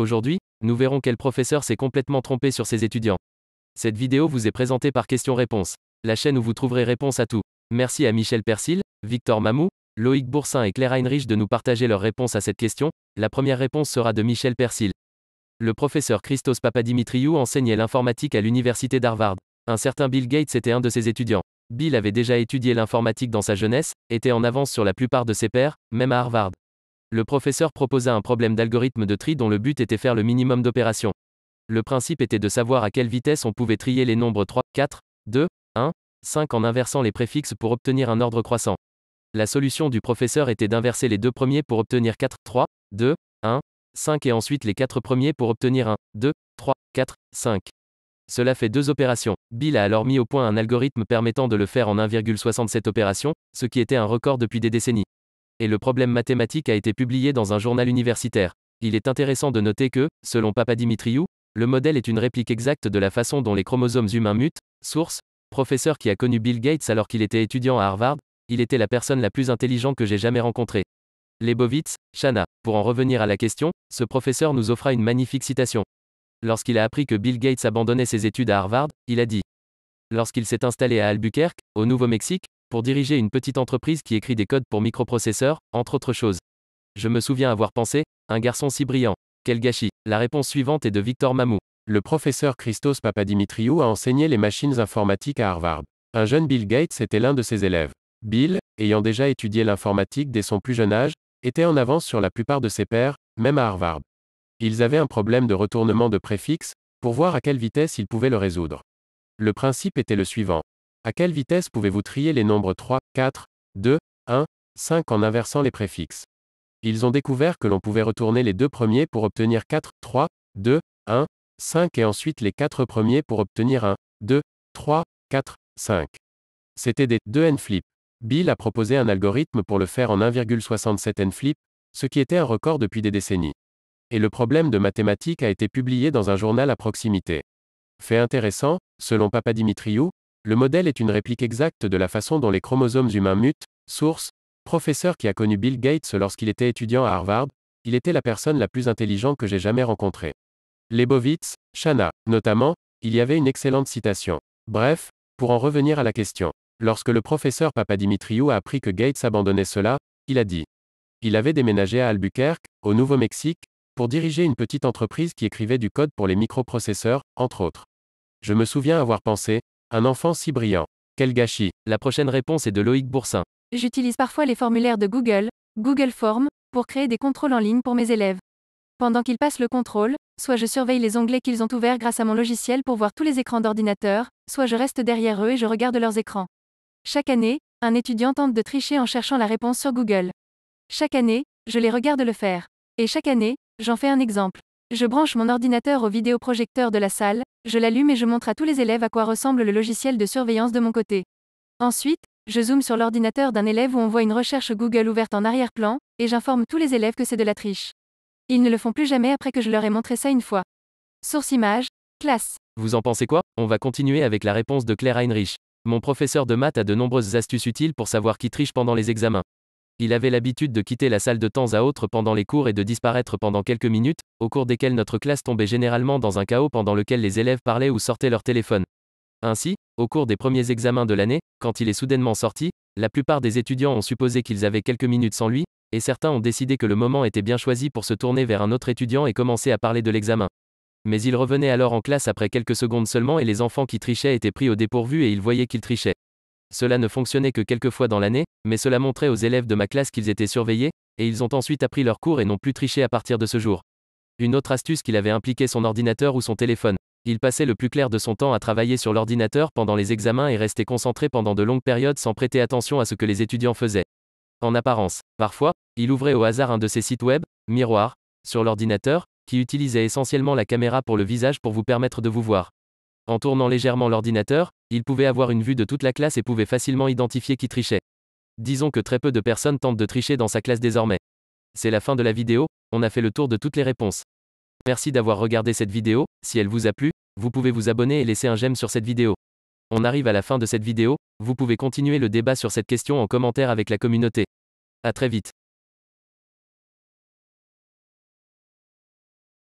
Aujourd'hui, nous verrons quel professeur s'est complètement trompé sur ses étudiants. Cette vidéo vous est présentée par Questions-Réponses, la chaîne où vous trouverez réponse à tout. Merci à Michel Persil, Victor Mamou, Loïc Boursin et Claire Heinrich de nous partager leurs réponses à cette question. La première réponse sera de Michel Persil. Le professeur Christos Papadimitriou enseignait l'informatique à l'université d'Harvard. Un certain Bill Gates était un de ses étudiants. Bill avait déjà étudié l'informatique dans sa jeunesse, était en avance sur la plupart de ses pairs, même à Harvard. Le professeur proposa un problème d'algorithme de tri dont le but était faire le minimum d'opérations. Le principe était de savoir à quelle vitesse on pouvait trier les nombres 3, 4, 2, 1, 5 en inversant les préfixes pour obtenir un ordre croissant. La solution du professeur était d'inverser les deux premiers pour obtenir 4, 3, 2, 1, 5 et ensuite les 4 premiers pour obtenir 1, 2, 3, 4, 5. Cela fait 2 opérations. Bill a alors mis au point un algorithme permettant de le faire en 1,67 opérations, ce qui était un record depuis des décennies. Et le problème mathématique a été publié dans un journal universitaire. Il est intéressant de noter que, selon Papadimitriou, le modèle est une réplique exacte de la façon dont les chromosomes humains mutent. Source, professeur qui a connu Bill Gates alors qu'il était étudiant à Harvard, il était la personne la plus intelligente que j'ai jamais rencontrée. Leibovitz, Shana. Pour en revenir à la question, ce professeur nous offra une magnifique citation. Lorsqu'il a appris que Bill Gates abandonnait ses études à Harvard, il a dit: lorsqu'il s'est installé à Albuquerque, au Nouveau-Mexique, pour diriger une petite entreprise qui écrit des codes pour microprocesseurs, entre autres choses. Je me souviens avoir pensé, un garçon si brillant. Quel gâchis. La réponse suivante est de Victor Mamou. Le professeur Christos Papadimitriou a enseigné les machines informatiques à Harvard. Un jeune Bill Gates était l'un de ses élèves. Bill, ayant déjà étudié l'informatique dès son plus jeune âge, était en avance sur la plupart de ses pairs, même à Harvard. Ils avaient un problème de retournement de préfixe, pour voir à quelle vitesse ils pouvaient le résoudre. Le principe était le suivant. À quelle vitesse pouvez-vous trier les nombres 3, 4, 2, 1, 5 en inversant les préfixes? Ils ont découvert que l'on pouvait retourner les deux premiers pour obtenir 4, 3, 2, 1, 5 et ensuite les 4 premiers pour obtenir 1, 2, 3, 4, 5. C'était des 2n flip. Bill a proposé un algorithme pour le faire en 1,67 n flip, ce qui était un record depuis des décennies. Et le problème de mathématiques a été publié dans un journal à proximité. Fait intéressant, selon Papadimitriou, le modèle est une réplique exacte de la façon dont les chromosomes humains mutent. Source, professeur qui a connu Bill Gates lorsqu'il était étudiant à Harvard, il était la personne la plus intelligente que j'ai jamais rencontrée. Leibovitz, Shana. Notamment, il y avait une excellente citation. Bref, pour en revenir à la question. Lorsque le professeur Papadimitriou a appris que Gates abandonnait cela, il a dit. Il avait déménagé à Albuquerque, au Nouveau-Mexique, pour diriger une petite entreprise qui écrivait du code pour les microprocesseurs, entre autres. Je me souviens avoir pensé, un enfant si brillant. Quel gâchis. La prochaine réponse est de Loïc Boursin. J'utilise parfois les formulaires de Google Forms, pour créer des contrôles en ligne pour mes élèves. Pendant qu'ils passent le contrôle, soit je surveille les onglets qu'ils ont ouverts grâce à mon logiciel pour voir tous les écrans d'ordinateur, soit je reste derrière eux et je regarde leurs écrans. Chaque année, un étudiant tente de tricher en cherchant la réponse sur Google. Chaque année, je les regarde le faire. Et chaque année, j'en fais un exemple. Je branche mon ordinateur au vidéoprojecteur de la salle, je l'allume et je montre à tous les élèves à quoi ressemble le logiciel de surveillance de mon côté. Ensuite, je zoome sur l'ordinateur d'un élève où on voit une recherche Google ouverte en arrière-plan, et j'informe tous les élèves que c'est de la triche. Ils ne le font plus jamais après que je leur ai montré ça une fois. Source image, classe. Vous en pensez quoi? On va continuer avec la réponse de Claire Heinrich. Mon professeur de maths a de nombreuses astuces utiles pour savoir qui triche pendant les examens. Il avait l'habitude de quitter la salle de temps à autre pendant les cours et de disparaître pendant quelques minutes, au cours desquelles notre classe tombait généralement dans un chaos pendant lequel les élèves parlaient ou sortaient leur téléphone. Ainsi, au cours des premiers examens de l'année, quand il est soudainement sorti, la plupart des étudiants ont supposé qu'ils avaient quelques minutes sans lui, et certains ont décidé que le moment était bien choisi pour se tourner vers un autre étudiant et commencer à parler de l'examen. Mais il revenait alors en classe après quelques secondes seulement et les enfants qui trichaient étaient pris au dépourvu et ils voyaient qu'ils trichaient. Cela ne fonctionnait que quelques fois dans l'année, mais cela montrait aux élèves de ma classe qu'ils étaient surveillés, et ils ont ensuite appris leur cours et n'ont plus triché à partir de ce jour. Une autre astuce qu'il avait impliqué son ordinateur ou son téléphone. Il passait le plus clair de son temps à travailler sur l'ordinateur pendant les examens et restait concentré pendant de longues périodes sans prêter attention à ce que les étudiants faisaient. En apparence, parfois, il ouvrait au hasard un de ses sites web, Miroir, sur l'ordinateur, qui utilisait essentiellement la caméra pour le visage pour vous permettre de vous voir. En tournant légèrement l'ordinateur, il pouvait avoir une vue de toute la classe et pouvait facilement identifier qui trichait. Disons que très peu de personnes tentent de tricher dans sa classe désormais. C'est la fin de la vidéo, on a fait le tour de toutes les réponses. Merci d'avoir regardé cette vidéo, si elle vous a plu, vous pouvez vous abonner et laisser un j'aime sur cette vidéo. On arrive à la fin de cette vidéo, vous pouvez continuer le débat sur cette question en commentaire avec la communauté. À très vite.